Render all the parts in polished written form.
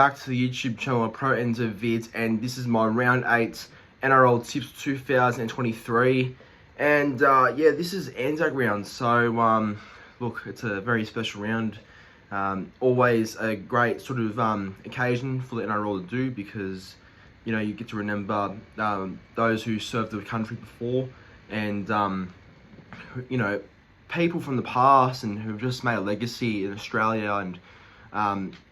back to the YouTube channel Pro Enzo Vids, and this is my round 8 NRL tips 2023. And yeah, this is Anzac round, so look, it's a very special round. Always a great sort of occasion for the NRL to do, because you know, you get to remember those who served the country before, and you know, people from the past and who've just made a legacy in Australia, and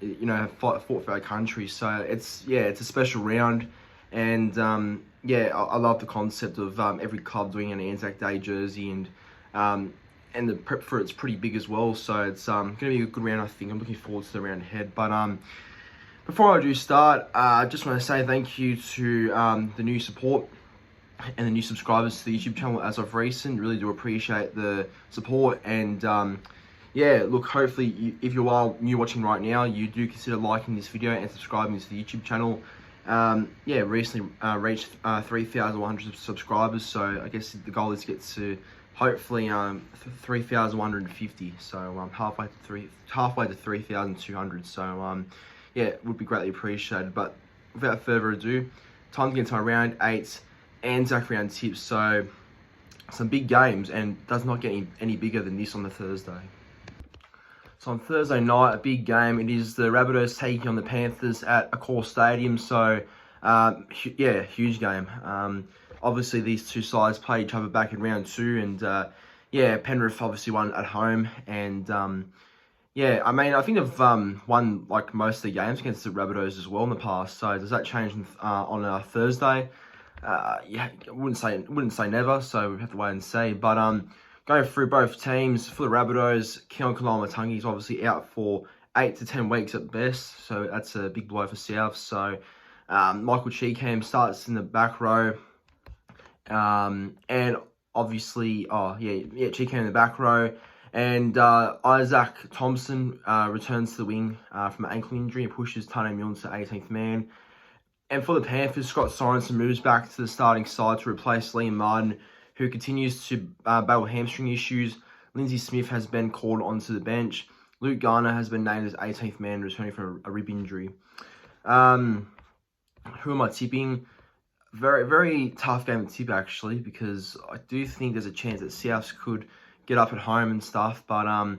you know, have fought for our country. So it's a special round, and yeah, I love the concept of every club doing an Anzac Day jersey, and the prep for it's pretty big as well. So it's going to be a good round, I think. I'm looking forward to the round ahead. But before I do start, I just want to say thank you to the new support and the new subscribers to the YouTube channel as of recent. Really do appreciate the support, and yeah, look, hopefully if you are new watching right now, you do consider liking this video and subscribing to the YouTube channel. Yeah, recently reached 3,100 subscribers, so I guess the goal is to get to hopefully 3,150, so halfway to 3,200. So yeah, it would be greatly appreciated. But without further ado, time to get into my round 8 Anzac round tips. So some big games, and does not get any bigger than this on the Thursday. So on Thursday night, a big game. It is the Rabbitohs taking on the Panthers at Accor Stadium. So yeah, huge game. Obviously these two sides played each other back in round 2, and yeah, Penrith obviously won at home, and yeah, I mean, I think they've won like most of the games against the Rabbitohs as well in the past. So does that change on Thursday? Yeah, I wouldn't say never. So we have to wait and see. But going through both teams, for the Rabbitohs, Keon Kalamatangi is obviously out for 8 to 10 weeks at best. So that's a big blow for South. So Michael Cheekham starts in the back row, and obviously, Cheekham in the back row. And Isaac Thompson returns to the wing from an ankle injury and pushes Tane Milne to 18th man. And for the Panthers, Scott Sorensen moves back to the starting side to replace Liam Martin, who continues to battle hamstring issues. Lindsay Smith has been called onto the bench. Luke Garner has been named as 18th man, returning from a rib injury. Who am I tipping? Very, very tough game to tip, actually, because I do think there's a chance that Souths could get up at home and stuff, but I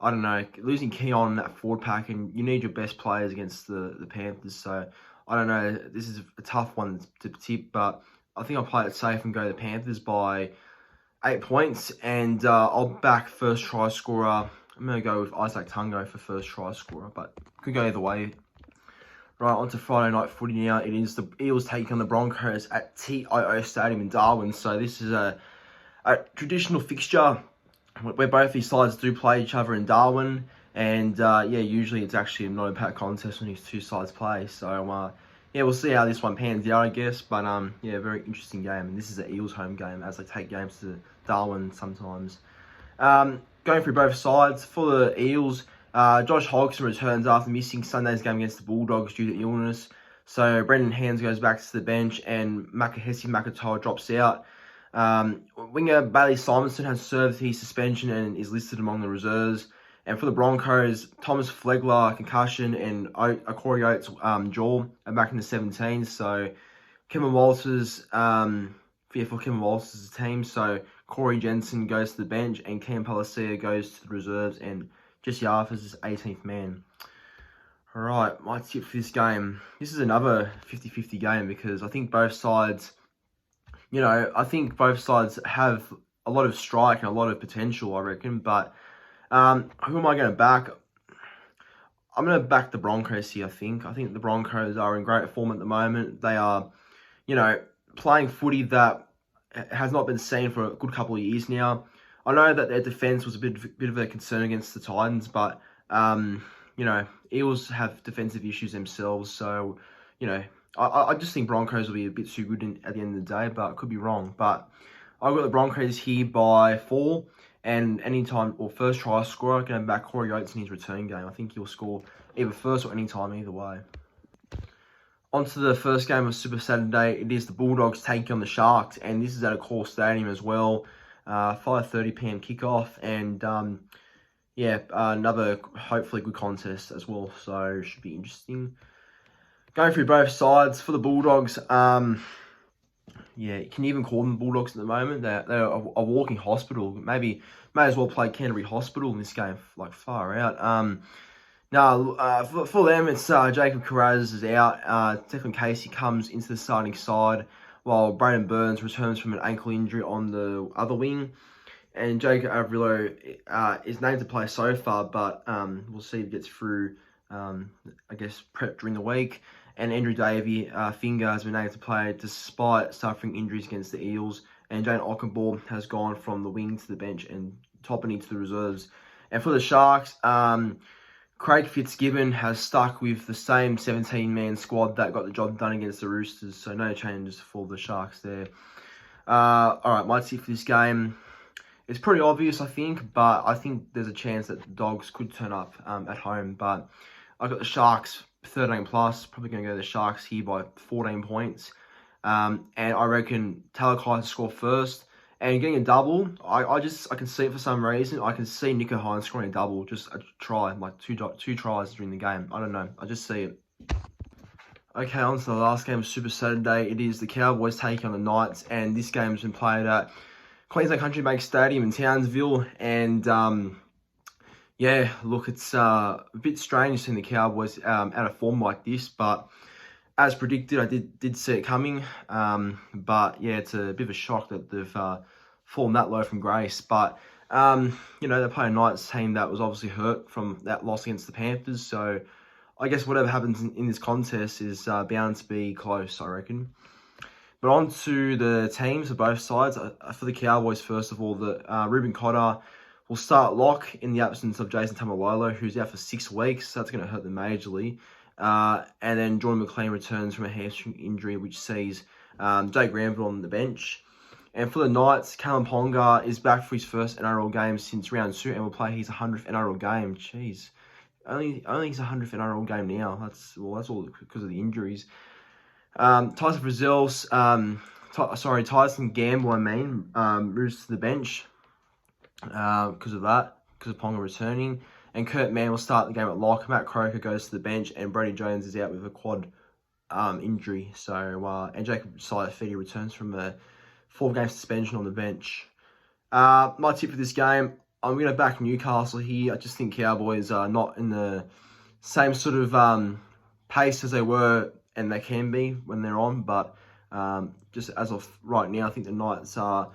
don't know, losing Keon in that forward pack, and you need your best players against the Panthers, so I don't know, this is a tough one to tip, but I think I'll play it safe and go the Panthers by 8 points, and I'll back first try scorer. I'm going to go with Isaac Tungo for first try scorer, but could go either way. Right, on to Friday night footy now. It is the Eels taking on the Broncos at TIO Stadium in Darwin, so this is a traditional fixture where both these sides do play each other in Darwin, and yeah, usually it's actually not a packed contest when these two sides play. So yeah, we'll see how this one pans out, I guess. But yeah, very interesting game, and this is an Eels home game, as they take games to Darwin sometimes. Going through both sides, for the Eels, Josh Hodgson returns after missing Sunday's game against the Bulldogs due to illness. So Brendan Hands goes back to the bench, and Makahesi Makatoa drops out. Winger Bailey Simonson has served his suspension and is listed among the reserves. And for the Broncos, Thomas Flegler, concussion, and Corey Oates, jaw, are back in the 17s. So Kevin Walters, for Kevin Walters' team. So Corey Jensen goes to the bench, and Cam Palacia goes to the reserves, and Jesse Arthur's is 18th man. Alright, my tip for this game. This is another 50-50 game, because I think both sides, you know, I think both sides have a lot of strike and a lot of potential, I reckon. But who am I going to back? I'm going to back the Broncos here, I think. I think the Broncos are in great form at the moment. They are, you know, playing footy that has not been seen for a good couple of years now. I know that their defence was a bit of a concern against the Titans, but, you know, Eels have defensive issues themselves. So, you know, I just think Broncos will be a bit too good at the end of the day, but I could be wrong. But I've got the Broncos here by 4, and anytime or first try scorer, going back Corey Oates in his return game. I think he'll score either first or anytime, either way. On to the first game of Super Saturday. It is the Bulldogs taking on the Sharks, and this is at Accor Stadium as well. 5:30 PM kickoff, and yeah, another hopefully good contest as well. So should be interesting. Going through both sides for the Bulldogs. Yeah, can you even call them Bulldogs at the moment? They're a walking hospital. Maybe may as well play Canterbury Hospital in this game, like far out. No, for them, it's Jacob Carraz is out. Declan Casey comes into the starting side, while Braden Burns returns from an ankle injury on the other wing. And Jacob Averillo is named to play so far, but we'll see if he gets through, I guess, prep during the week. And Andrew Davey, finger, has been named to play despite suffering injuries against the Eels. And Jane Ockenbaugh has gone from the wing to the bench and topping into the reserves. And for the Sharks, Craig Fitzgibbon has stuck with the same 17-man squad that got the job done against the Roosters. So no changes for the Sharks there. All right, my tip for this game. It's pretty obvious, I think, but I think there's a chance that the Dogs could turn up at home. But I've got the Sharks 13 plus. Probably going to go the Sharks here by 14 points. And I reckon Talakai to score first. And getting a double, I can see it for some reason. I can see Nico Hines scoring a double, just a try, like two tries during the game. I don't know. I just see it. Okay, on to the last game of Super Saturday. It is the Cowboys taking on the Knights, and this game has been played at Queensland Country Bank Stadium in Townsville. And yeah, look, it's a bit strange seeing the Cowboys out of form like this, but as predicted, I did see it coming. But yeah, it's a bit of a shock that they've fallen that low from grace. But they're playing a Knights team that was obviously hurt from that loss against the Panthers. So I guess whatever happens in this contest is bound to be close, I reckon. But on to the teams of both sides. For the Cowboys, first of all, Ruben Cotter will start lock in the absence of Jason Tamalolo, who's out for 6 weeks. So that's going to hurt them majorly. And then Jordan McLean returns from a hamstring injury, which sees Jake Granville on the bench. And for the Knights, Callum Ponga is back for his first NRL game since round 2 and will play his 100th NRL game. Jeez, only his 100th NRL game now. That's all because of the injuries. Tyson Gamble, moves to the bench because of Ponga returning. And Kurt Mann will start the game at lock. Matt Croker goes to the bench, and Brady Jones is out with a quad injury. So and Jacob Saifidi returns from a 4-game suspension on the bench. My tip for this game, I'm going to back Newcastle here. I just think Cowboys are not in the same sort of pace as they were and they can be when they're on. But just as of right now, I think the Knights are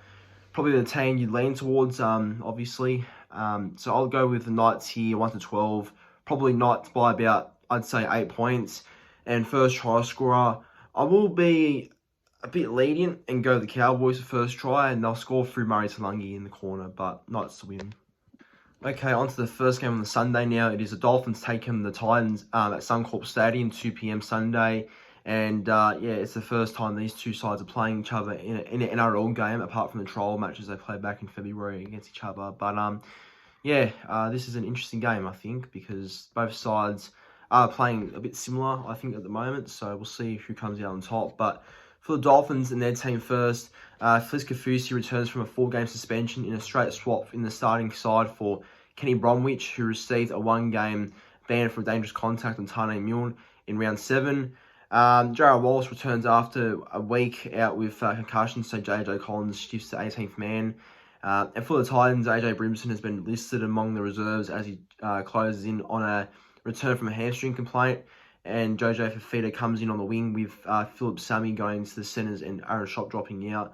probably the team you'd lean towards, obviously. So I'll go with the Knights here, 1-12. Probably Knights by about, I'd say, 8 points. And first try scorer, I will be a bit lenient and go the Cowboys for first try, and they'll score through Murray Talangi in the corner, but Knights to win. Okay, on to the first game on the Sunday now. It is the Dolphins taking the Titans at Suncorp Stadium, 2 p.m. Sunday. And it's the first time these two sides are playing each other in an NRL game, apart from the trial matches they played back in February against each other. But this is an interesting game, I think, because both sides are playing a bit similar, I think, at the moment. So we'll see who comes out on top. But for the Dolphins and their team first, Fliss Kafusi returns from a 4-game suspension in a straight swap in the starting side for Kenny Bromwich, who received a 1-game ban for dangerous contact on Tane Milne in round 7. Jarrell Wallace returns after a week out with concussion, so JJ Collins shifts to 18th man. And for the Titans, AJ Brimson has been listed among the reserves as he closes in on a return from a hamstring complaint. And Jojo Fafita comes in on the wing with Philip Sammy going to the centres and Aaron Shop dropping out.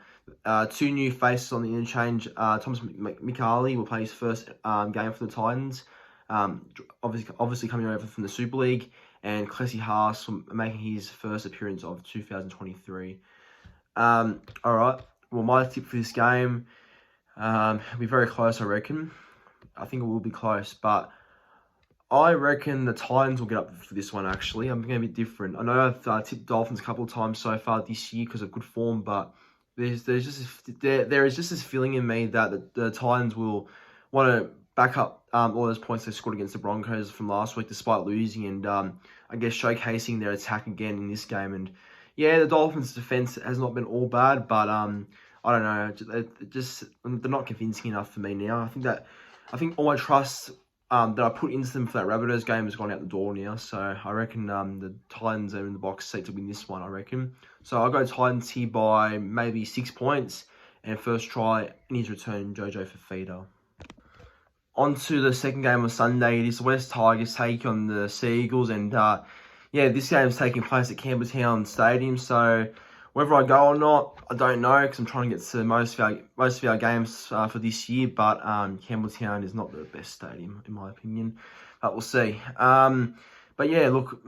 2 new faces on the interchange. Thomas Mikali will play his first game for the Titans, obviously coming over from the Super League. And Clessy Haas making his first appearance of 2023. All right. Well, my tip for this game will be very close, I reckon. I think it will be close, but I reckon the Titans will get up for this one, actually. I'm going to be different. I know I've tipped Dolphins a couple of times so far this year because of good form, but there is just this feeling in me that the Titans will want to back up all those points they scored against the Broncos from last week despite losing, and I guess showcasing their attack again in this game. And yeah, the Dolphins' defense has not been all bad, but I don't know, they're not convincing enough for me now. I think all my trust that I put into them for that Rabbitohs game has gone out the door now. So I reckon the Titans are in the box seat to win this one, I reckon. So I'll go Titans here by maybe 6 points. And first try in his return, Jojo Fafita. On to the second game of Sunday. It is the West Tigers take on the Sea Eagles. And this game is taking place at Campbelltown Stadium. So whether I go or not, I don't know, because I'm trying to get to most of our games for this year. But Campbelltown is not the best stadium, in my opinion. But we'll see. But yeah, look,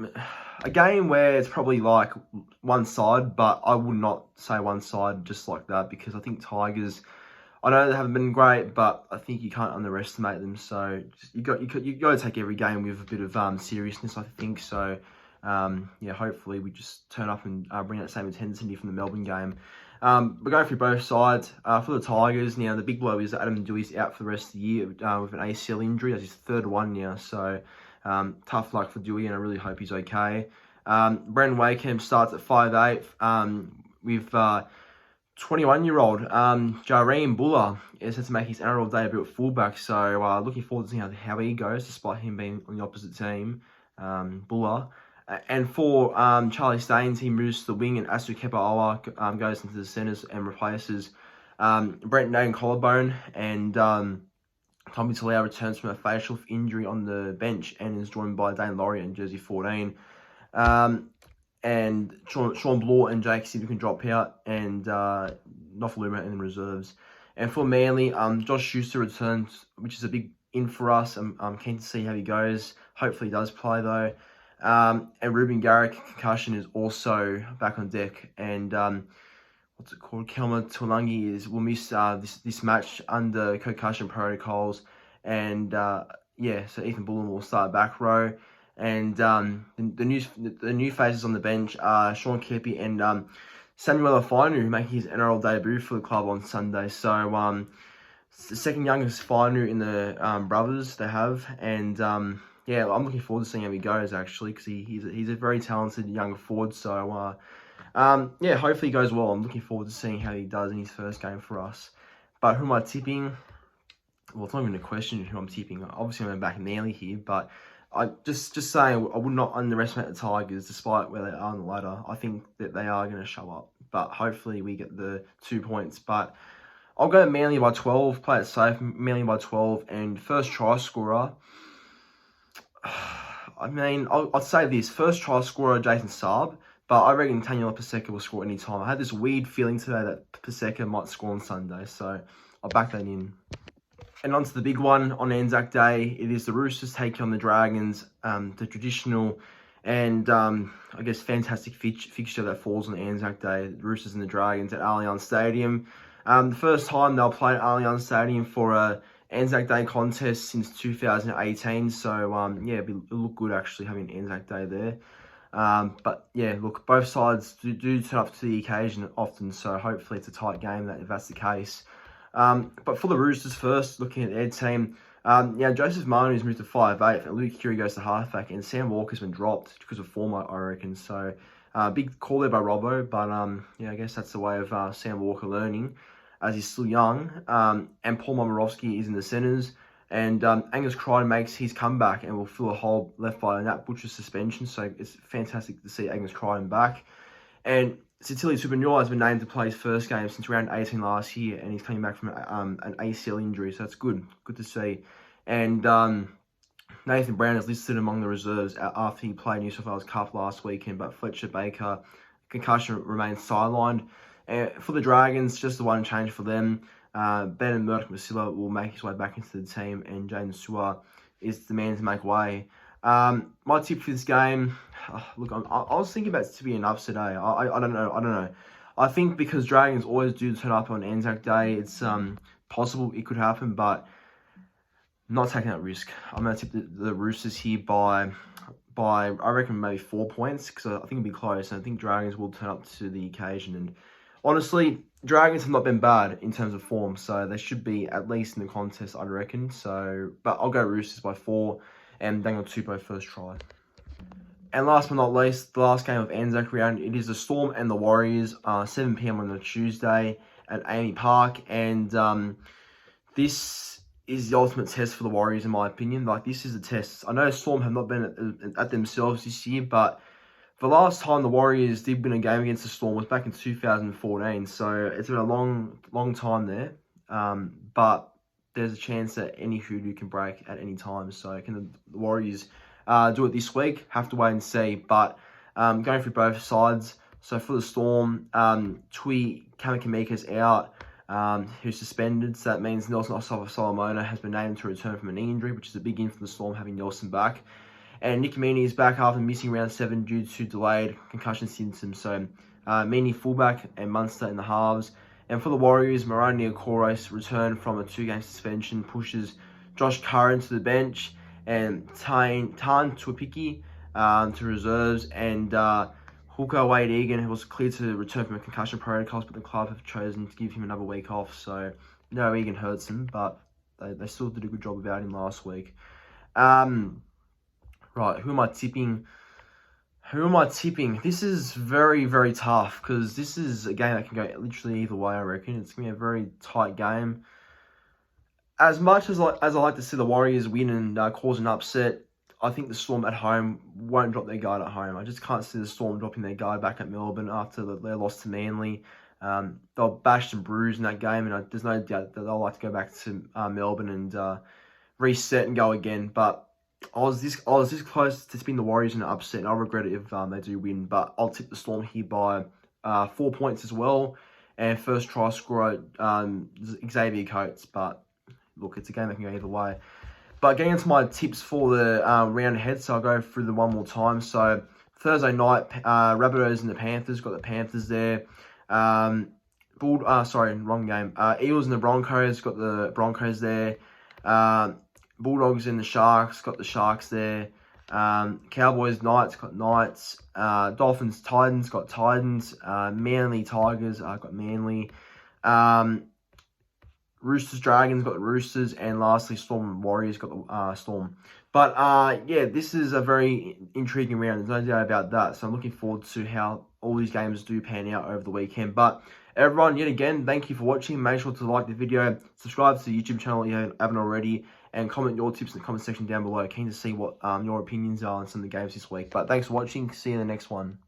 a game where it's probably like one side, but I would not say one side just like that, because I think Tigers, I know they haven't been great, but I think you can't underestimate them. So you got to take every game with a bit of seriousness, I think. So hopefully we just turn up and bring that same intensity from the Melbourne game. We're going through both sides. For the Tigers, now the big blow is that Adam Dewey's out for the rest of the year with an ACL injury. That's his third one now. So tough luck for Dewey, and I really hope he's okay. Brendan Wakeham starts at 5'8", with 21-year-old Jareen Buller is set to make his NRL debut at fullback. So looking forward to seeing how he goes, despite him being on the opposite team, Buller. And for Charlie Staines, he moves to the wing, and Asu Kepa-Owa goes into the centres and replaces Brent Naden Collarbone, and Tommy Talau returns from a facial injury on the bench and is joined by Dane Laurie in jersey 14. And Sean Bloor and Jake Sibley can drop out, and Nofaluma in the reserves. And for Manly, Josh Schuster returns, which is a big in for us. I'm keen to see how he goes. Hopefully he does play, though. And Ruben Garrick, concussion, is also back on deck. And what's it called? Kelma Tuolangi will miss this match under concussion protocols. And so Ethan Bullen will start back row. And the new faces on the bench are Sean Kepi and Samuel Fainu, making his NRL debut for the club on Sunday. So the second youngest Fainu in the brothers they have, and I'm looking forward to seeing how he goes, actually, because he's a very talented young forward. So hopefully he goes well. I'm looking forward to seeing how he does in his first game for us. But who am I tipping? Well, it's not even a question who I'm tipping. Obviously, I'm back Manly here, but I just saying, I would not underestimate the Tigers, despite where they are on the ladder. I think that they are going to show up, but hopefully we get the 2 points. But I'll go Manly by 12, play it safe, Manly by 12, and first try scorer. I mean, I'd say this, first try scorer, Jason Saab, but I reckon Taniela Paseka will score any time. I had this weird feeling today that Paseka might score on Sunday, so I'll back that in. And on to the big one on Anzac Day. It is the Roosters taking on the Dragons, the traditional and, I guess, fantastic fixture that falls on Anzac Day. The Roosters and the Dragons at Allianz Stadium. The first time they'll play at Allianz Stadium for a Anzac Day contest since 2018. So, it'll look good, actually, having Anzac Day there. But, look, both sides do turn up to the occasion often, so hopefully it's a tight game if that's the case. But for the Roosters first, looking at their team, Joseph Manu's moved to 5'8", and Luke Keary goes to halfback, and Sam Walker's been dropped because of form, I reckon. So, big call there by Robbo, but I guess that's the way of Sam Walker learning, as he's still young. And Paul Momirovski is in the centres, and Angus Crichton makes his comeback and will fill a hole left by Nat Butcher's suspension. So it's fantastic to see Angus Crichton back. And Sitili Tupouniua has been named to play his first game since round 18 last year, and he's coming back from an ACL injury, so that's good to see. And Nathan Brown is listed among the reserves after he played New South Wales Cup last weekend, but Fletcher Baker, concussion, remains sidelined. And for the Dragons, just the one change for them. Ben and Murdoch Masila will make his way back into the team, and Jaden Sewer is the man to make way. My tip for this game, look, I was thinking about it to be an upset day. I don't know. I think because Dragons always do turn up on Anzac Day, it's possible it could happen, but I'm not taking that risk. I'm going to tip the Roosters here by I reckon maybe 4 points, because I think it'll be close, and I think Dragons will turn up to the occasion. And honestly, Dragons have not been bad in terms of form, so they should be at least in the contest, I reckon. So, but I'll go Roosters by 4. And Daniel Tupou first try. And last but not least, the last game of Anzac round, it is the Storm and the Warriors, 7 p.m. on a Tuesday at Amy Park. And this is the ultimate test for the Warriors, in my opinion. Like, this is a test. I know Storm have not been at themselves this year, but the last time the Warriors did win a game against the Storm was back in 2014. So it's been a long time there. But there's a chance that any hoodoo can break at any time. So can the Warriors do it this week? Have to wait and see. But going through both sides. So for the Storm, Tui Kamakamika's out. Who's suspended, so that means Nelson Solomona has been named to return from a knee injury, which is a big in for the Storm, having Nelson back. And Nick Meaney is back after missing round 7 due to delayed concussion symptoms. So Meaney fullback and Munster in the halves. And for the Warriors, Marani Okoros returned from a 2-game suspension, pushes Josh Curran to the bench, and Tan Tuapiki to reserves, and hooker Wade Egan was cleared to return from a concussion protocols, but the club have chosen to give him another week off. So, no, Egan hurts him, but they still did a good job about him last week. Right, who am I tipping? This is very, very tough, because this is a game that can go literally either way, I reckon. It's going to be a very tight game. As much as I like to see the Warriors win and cause an upset, I think the Storm at home won't drop their guard at home. I just can't see the Storm dropping their guard back at Melbourne after their loss to Manly. They'll bash and bruise in that game, and there's no doubt that they'll like to go back to Melbourne and reset and go again. But I was this close to tipping the Warriors in an upset, and I'll regret it if they do win. But I'll tip the Storm here by 4 points as well. And first try scorer, Xavier Coates. But look, it's a game that can go either way. But getting into my tips for the round ahead, so I'll go through them one more time. So Thursday night, Rabbitohs and the Panthers, got the Panthers there. Wrong game. Eels and the Broncos, got the Broncos there. Bulldogs and the Sharks, got the Sharks there. Cowboys, Knights, got Knights. Dolphins, Titans, got Titans. Manly, Tigers, got Manly. Roosters, Dragons, got the Roosters, and lastly, Storm and Warriors got the Storm. But yeah, this is a very intriguing round. There's no doubt about that. So I'm looking forward to how all these games do pan out over the weekend. But everyone, yet again, thank you for watching. Make sure to like the video, subscribe to the YouTube channel if you haven't already, and comment your tips in the comment section down below. Keen to see what your opinions are on some of the games this week. But thanks for watching. See you in the next one.